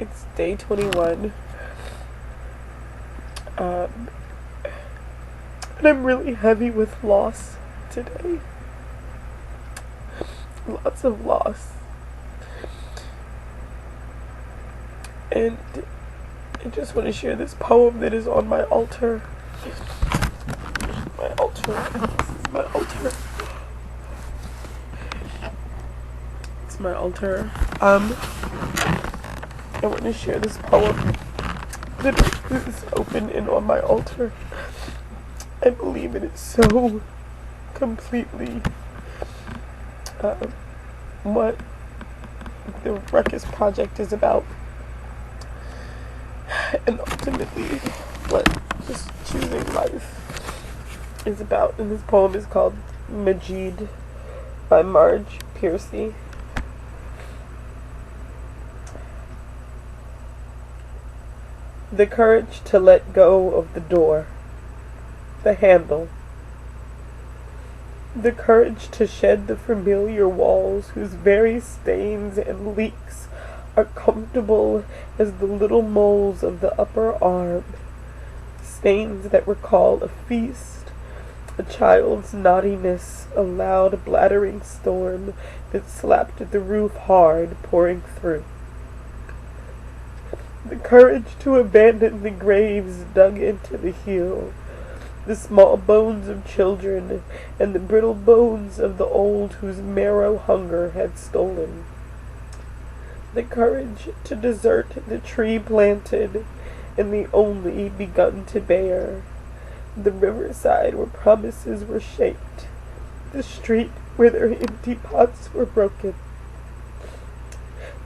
It's day 21. And I'm really heavy with loss today. Lots of loss. And I just want to share this poem that is on my altar. My altar. This is my altar. It's my altar. I want to share this poem that is open and on my altar. I believe it is so completely what the RUHCUS project is about, and ultimately what just choosing life is about. And this poem is called Majid by Marge Piercy. The courage to let go of the door, the handle. The courage to shed the familiar walls whose very stains and leaks are comfortable as the little moles of the upper arm. Stains that recall a feast, a child's naughtiness, a loud bladdering storm that slapped at the roof hard, pouring through. The courage to abandon the graves dug into the heel, the small bones of children, and the brittle bones of the old whose marrow hunger had stolen. The courage to desert the tree planted and the only begun to bear, the riverside where promises were shaped, the street where their empty pots were broken.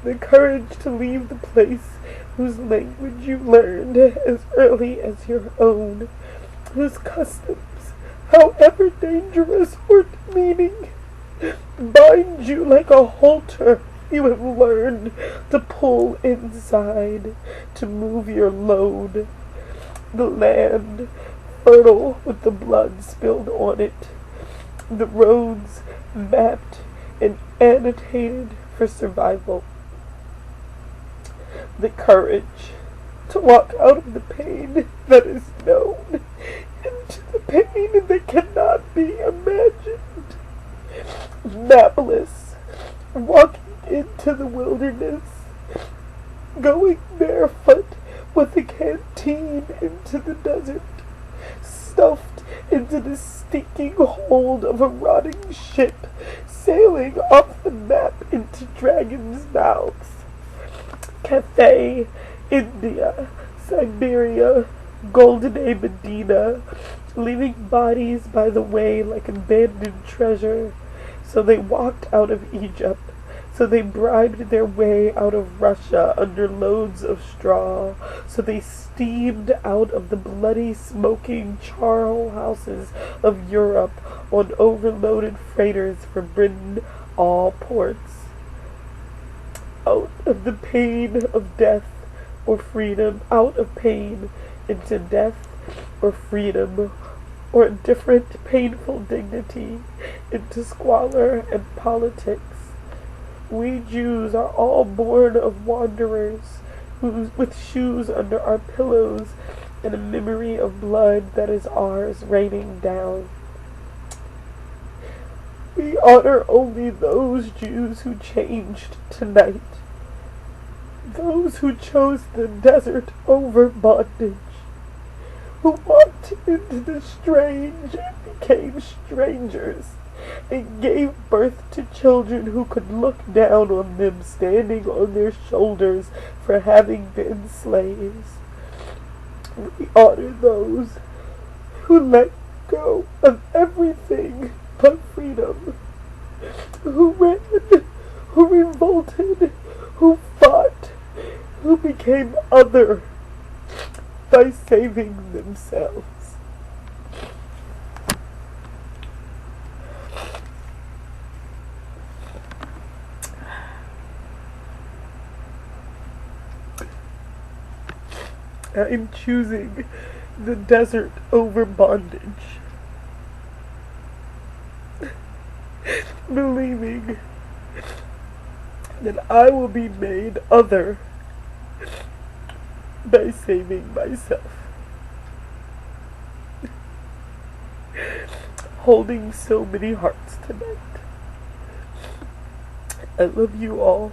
The courage to leave the place whose language you learned as early as your own, whose customs, however dangerous or demeaning, bind you like a halter you have learned to pull inside, to move your load. The land, fertile with the blood spilled on it, the roads mapped and annotated for survival. The courage to walk out of the pain that is known into the pain that cannot be imagined. Mapless, walking into the wilderness, going barefoot with a canteen into the desert, stuffed into the stinking hold of a rotting ship, sailing off the map into dragons' mouths. Cathay, India, Siberia, Golden Medina, leaving bodies by the way like abandoned treasure. So they walked out of Egypt, so they bribed their way out of Russia under loads of straw, so they steamed out of the bloody, smoking charnel houses of Europe on overloaded freighters for Britain, all ports. Out of the pain of death or freedom, out of pain into death or freedom, or a different painful dignity, into squalor and politics. We Jews are all born of wanderers, with shoes under our pillows and a memory of blood that is ours raining down. We honor only those Jews who changed tonight, those who chose the desert over bondage, who walked into the strange and became strangers, and gave birth to children who could look down on them standing on their shoulders for having been slaves. We honor those who let go of everything but freedom, who ran, who revolted, who fought, who became other by saving themselves. I am choosing the desert over bondage, believing that I will be made other by saving myself. Holding so many hearts tonight. I love you all.